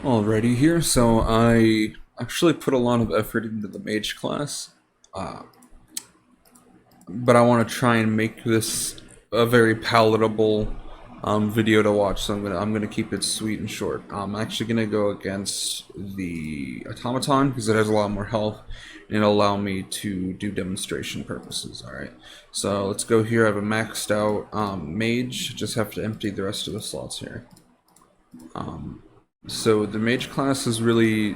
Alrighty here, so I actually put a lot of effort into the Mage class, uh, but I want to try and make this a very palatable video to watch. So I'm gonna keep it sweet and short. I'm actually gonna go against the automaton because it has a lot more health, and it'll allow me to do demonstration purposes. All right, so let's go here. I have a maxed out mage. Just have to empty the rest of the slots here. So the mage class is really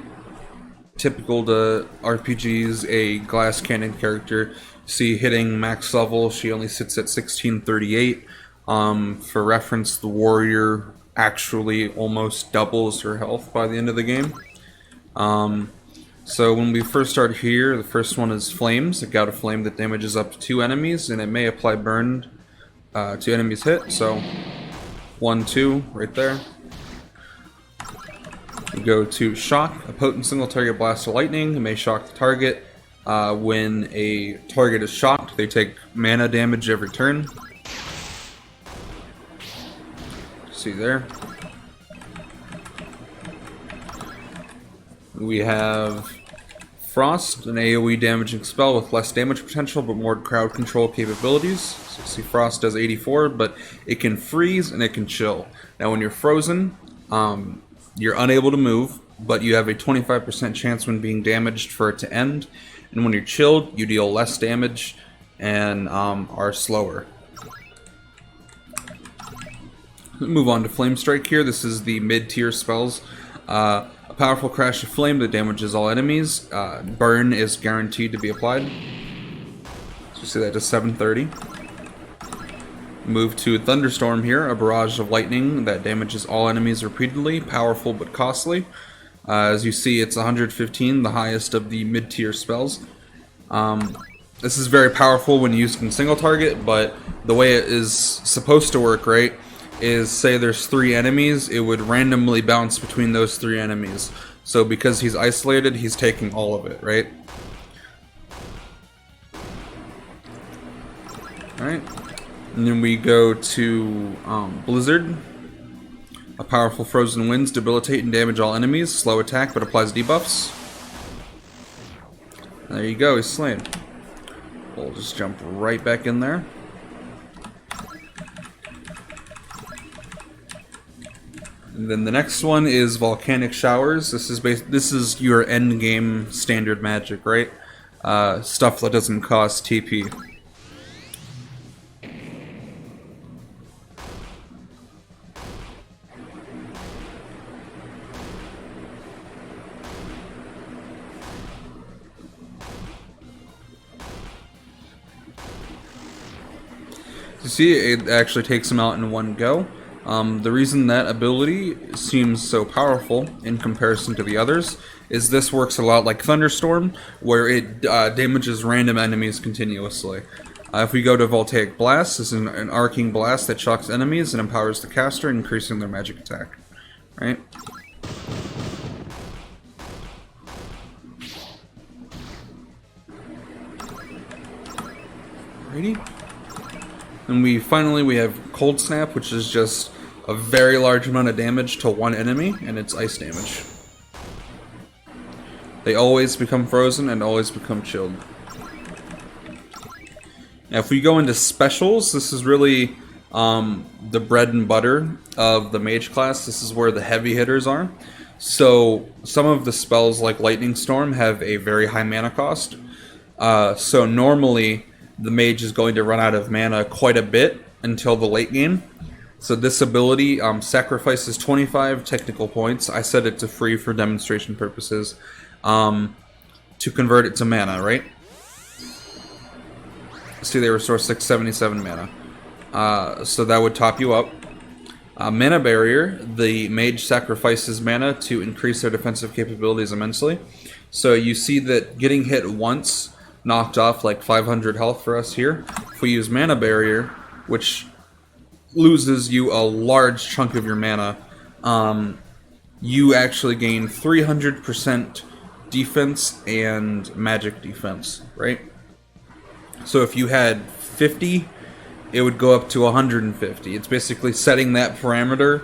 typical to RPGs, a glass cannon character. See, hitting max level, she only sits at 1638. For reference, the warrior actually almost doubles her health by the end of the game. So when we first start here, the first one is Flames, a gout of flame that damages up to 2 enemies, and it may apply burn to enemies hit. So 1, 2, right there. We go to Shock, a potent single target blast of lightning. It may shock the target. When a target is shocked, they take mana damage every turn. See there. We have Frost, an AoE damaging spell with less damage potential but more crowd control capabilities. So see, Frost does 84, but it can freeze and it can chill. Now when you're frozen, you're unable to move, but you have a 25% chance when being damaged for it to end. And when you're chilled, you deal less damage and are slower. Move on to Flame Strike here. This is the mid-tier spells. A powerful crash of flame that damages all enemies. Burn is guaranteed to be applied. So see that to 730. Move to Thunderstorm here, a barrage of lightning that damages all enemies repeatedly, powerful but costly. As you see, it's 115, the highest of the mid-tier spells. This is very powerful when used in single target, but the way it is supposed to work, right, is say there's 3 enemies, it would randomly bounce between those 3 enemies. So because he's isolated, he's taking all of it, right? Alright. And then we go to Blizzard. A powerful frozen winds debilitate and damage all enemies. Slow attack, but applies debuffs. There you go, he's slain. We'll just jump right back in there. And then the next one is Volcanic Showers. This is your end game standard magic, right? Stuff that doesn't cost TP. You see, it actually takes them out in one go. The reason that ability seems so powerful in comparison to the others is this works a lot like Thunderstorm, where it damages random enemies continuously. If we go to Voltaic Blast, this is an arcing blast that shocks enemies and empowers the caster, increasing their magic attack. Right? Alrighty. And we have Cold Snap, which is just a very large amount of damage to one enemy, and it's ice damage. They always become frozen and always become chilled. Now if we go into specials, this is really the bread and butter of the Mage class. This is where the heavy hitters are. So some of the spells like Lightning Storm have a very high mana cost. So normally the mage is going to run out of mana quite a bit until the late game. So this ability sacrifices 25 technical points. I set it to free for demonstration purposes to convert it to mana, right? See, they restore 677 mana. So that would top you up. Mana Barrier, the mage sacrifices mana to increase their defensive capabilities immensely. So you see that getting hit once knocked off like 500 health for us here. If we use Mana Barrier, which loses you a large chunk of your mana, you actually gain 300% defense and magic defense, right? So if you had 50, it would go up to 150. It's basically setting that parameter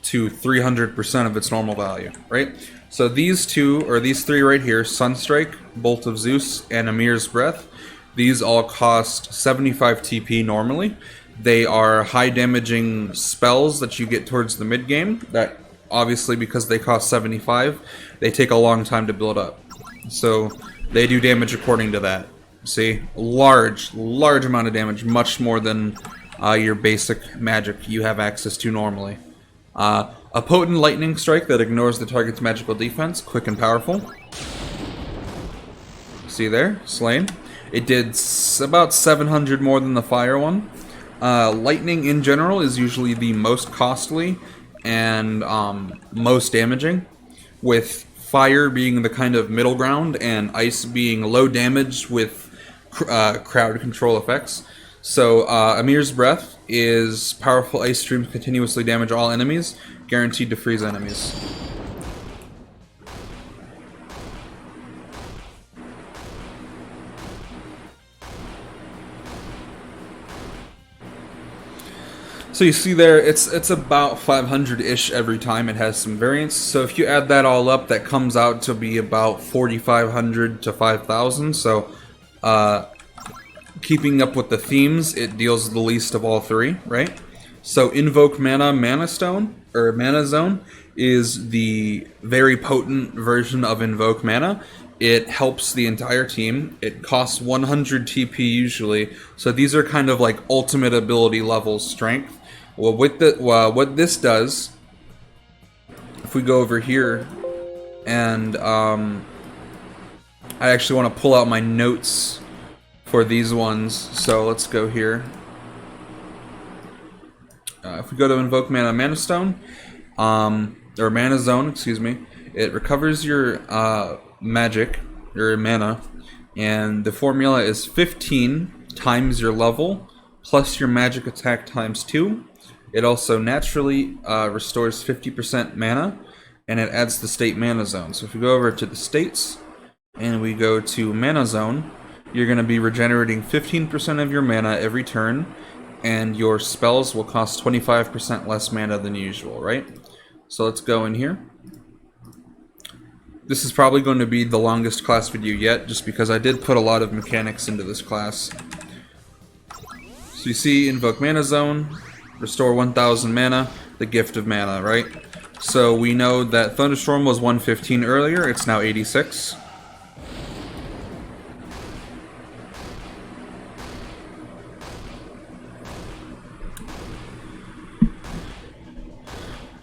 to 300% of its normal value, right? So these two, or these three right here, Sunstrike, Bolt of Zeus, and Amir's Breath, these all cost 75 TP normally. They are high damaging spells that you get towards the mid game that obviously because they cost 75, they take a long time to build up. So they do damage according to that. See? Large amount of damage, much more than your basic magic you have access to normally. A potent lightning strike that ignores the target's magical defense, quick and powerful. See there? Slain. It did about 700 more than the fire one. Lightning in general is usually the most costly and most damaging, with fire being the kind of middle ground and ice being low damage with crowd control effects. So Amir's Breath is powerful ice streams continuously damage all enemies, guaranteed to freeze enemies. So you see there, it's about 500-ish every time. It has some variance. So if you add that all up, that comes out to be about 4,500 to 5,000. So keeping up with the themes, it deals the least of all three, right? So Invoke Mana Stone, or Mana Zone, is the very potent version of Invoke Mana. It helps the entire team. It costs 100 TP usually. So these are kind of like ultimate ability level strength. Well, what this does, if we go over here, and I actually want to pull out my notes for these ones, so let's go here. If we go to Invoke Mana Stone, or Mana Zone, excuse me, it recovers your magic, your mana, and the formula is 15 times your level, plus your magic attack times 2. It also naturally restores 50% mana, and it adds the state Mana Zone. So if we go over to the states, and we go to Mana Zone, you're going to be regenerating 15% of your mana every turn, and your spells will cost 25% less mana than usual, right? So let's go in here. This is probably going to be the longest class video yet, just because I did put a lot of mechanics into this class. So you see Invoke Mana Zone, restore 1,000 mana, the gift of mana, right? So we know that Thunderstorm was 115 earlier, it's now 86.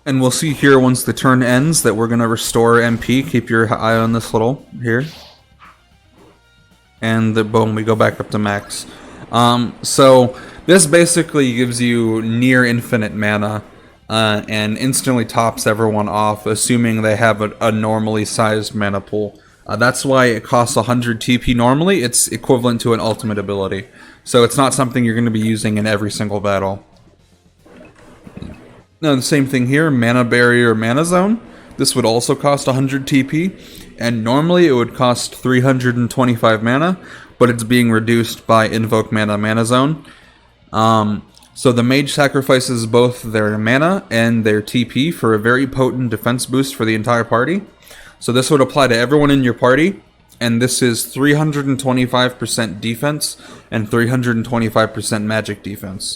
And we'll see here once the turn ends that we're going to restore MP. Keep your eye on this little here. And boom, we go back up to max. So this basically gives you near infinite mana and instantly tops everyone off, assuming they have a normally sized mana pool. That's why it costs 100 TP normally. It's equivalent to an ultimate ability. So it's not something you're going to be using in every single battle. Now the same thing here, Mana Barrier, Mana Zone. This would also cost 100 TP, and normally it would cost 325 mana, but it's being reduced by Invoke Mana Zone. So the mage sacrifices both their mana and their TP for a very potent defense boost for the entire party. So this would apply to everyone in your party, and this is 325% defense and 325% magic defense.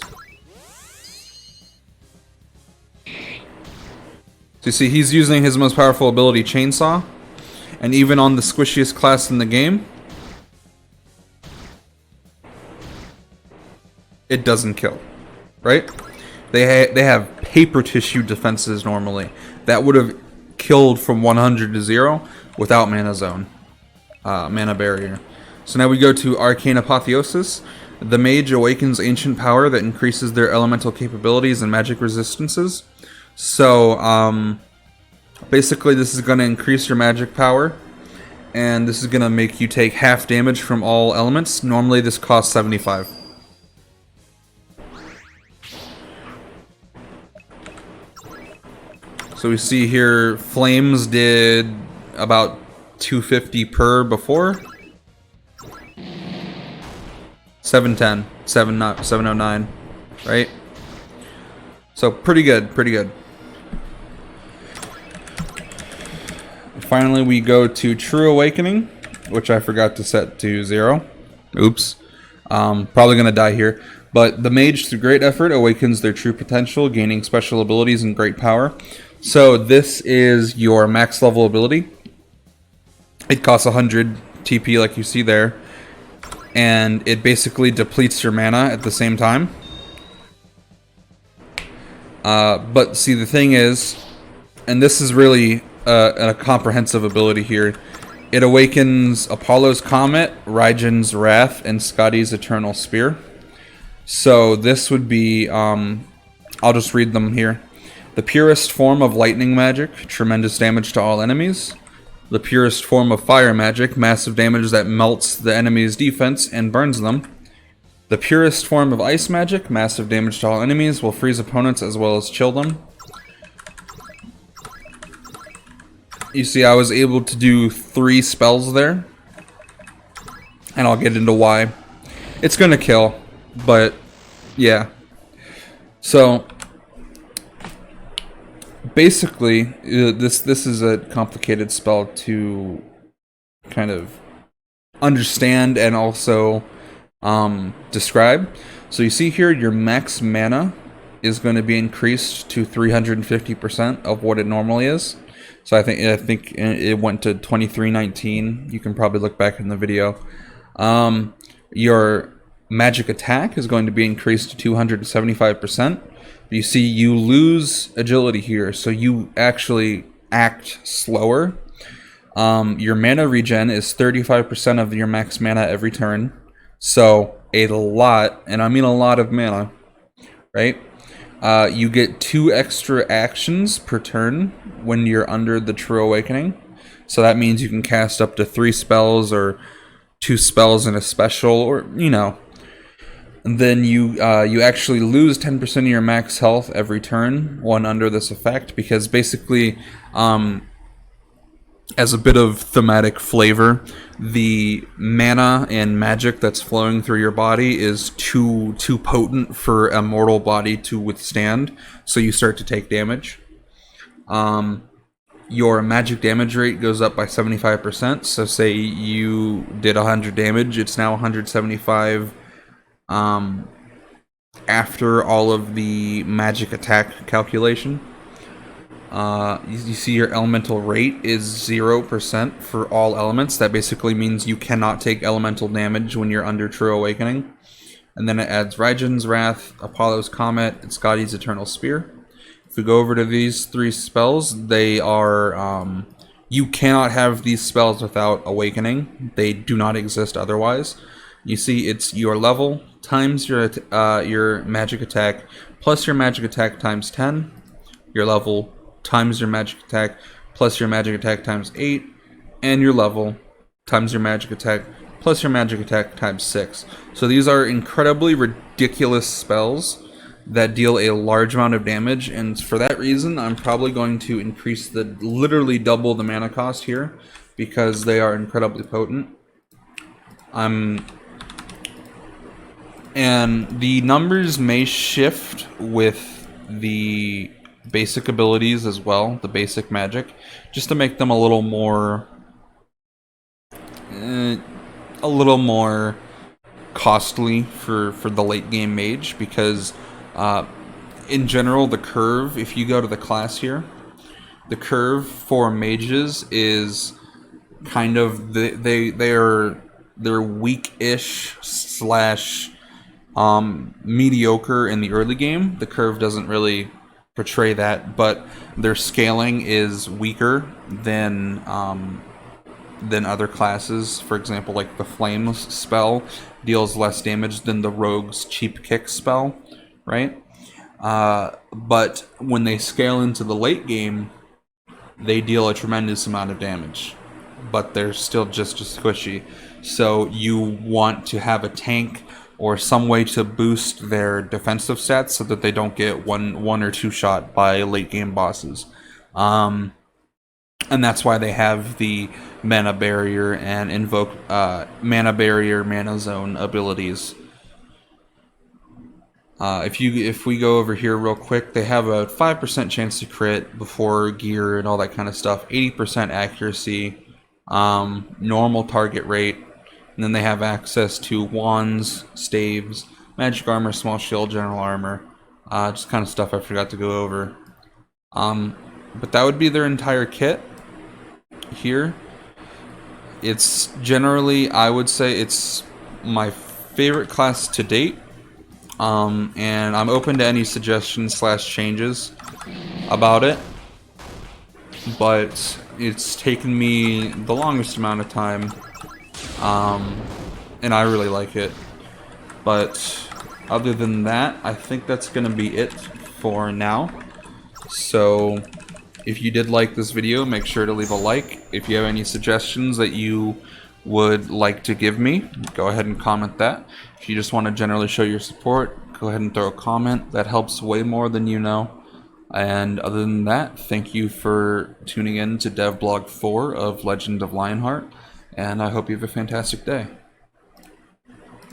So you see, he's using his most powerful ability, Chainsaw, and even on the squishiest class in the game, it doesn't kill, right? They have paper tissue defenses normally. That would have killed from 100 to 0 without Mana Zone, Mana Barrier. So now we go to Arcane Apotheosis. The mage awakens ancient power that increases their elemental capabilities and magic resistances. So, basically this is going to increase your magic power, and this is going to make you take half damage from all elements. Normally this costs 75. So we see here, Flames did about 250 per before. 710, 709, right? So pretty good, pretty good. Finally, we go to True Awakening, which I forgot to set to 0. Oops. Probably going to die here. But the mage, through great effort, awakens their true potential, gaining special abilities and great power. So this is your max level ability. It costs 100 TP like you see there. And it basically depletes your mana at the same time. But see, the thing is, and this is really a comprehensive ability here, it awakens Apollo's Comet, Raijin's Wrath, and Skadi's Eternal Spear. So this would be, I'll just read them here. The purest form of lightning magic, tremendous damage to all enemies. The purest form of fire magic, massive damage that melts the enemy's defense and burns them. The purest form of ice magic, massive damage to all enemies, will freeze opponents as well as chill them. You see, I was able to do 3 spells there. And I'll get into why. It's gonna kill, but yeah. So basically, this is a complicated spell to kind of understand and also describe. So you see here, your max mana is going to be increased to 350% of what it normally is. So I think it went to 2319. You can probably look back in the video. Your magic attack is going to be increased to 275%. You see, you lose agility here, so you actually act slower. Your mana regen is 35% of your max mana every turn. So a lot, and I mean a lot of mana, right? You get 2 extra actions per turn when you're under the True Awakening. So that means you can cast up to 3 spells or 2 spells in a special, or, you know. And then you actually lose 10% of your max health every turn when under this effect, because basically, as a bit of thematic flavor, the mana and magic that's flowing through your body is too potent for a mortal body to withstand, so you start to take damage. Your magic damage rate goes up by 75%, so say you did 100 damage, it's now 175 after all of the magic attack calculation. You see your elemental rate is 0% for all elements. That basically means you cannot take elemental damage when you're under True Awakening. And then it adds Raijin's Wrath, Apollo's Comet, and Skadi's Eternal Spear. If we go over to these 3 spells, they are... you cannot have these spells without Awakening. They do not exist otherwise. You see, it's your level times your magic attack plus your magic attack times 10. Your level times your magic attack plus your magic attack times 8, and your level times your magic attack plus your magic attack times 6. So these are incredibly ridiculous spells that deal a large amount of damage, and for that reason I'm probably going to increase literally double the mana cost here, because they are incredibly potent. And the numbers may shift with the basic abilities as well, the basic magic, just to make them a little more costly for the late game mage, because in general the curve, if you go to the class here, the curve for mages is kind of they're weak-ish slash mediocre in the early game. The curve doesn't really portray that, but their scaling is weaker than other classes. For example, like the Flames spell deals less damage than the Rogue's Cheap Kick spell, right? But when they scale into the late game, they deal a tremendous amount of damage, but they're still just as squishy. So you want to have a tank or some way to boost their defensive stats so that they don't get one or two shot by late game bosses. And that's why they have the mana barrier and invoke mana barrier, mana zone abilities. If we go over here real quick, they have a 5% chance to crit before gear and all that kind of stuff. 80% accuracy, normal target rate, and then they have access to wands, staves, magic armor, small shield, general armor, just kind of stuff I forgot to go over. But that would be their entire kit here. It's generally, I would say, it's my favorite class to date. And I'm open to any suggestions / changes about it, but it's taken me the longest amount of time, and I really like it. But other than that, I think that's gonna be it for now. So if you did like this video, make sure to leave a like. If you have any suggestions that you would like to give me, go ahead and comment that. If you just want to generally show your support, go ahead and throw a comment. That helps way more than you know. And other than that, thank you for tuning in to devblog 4 of Legend of Lionheart, and I hope you have a fantastic day.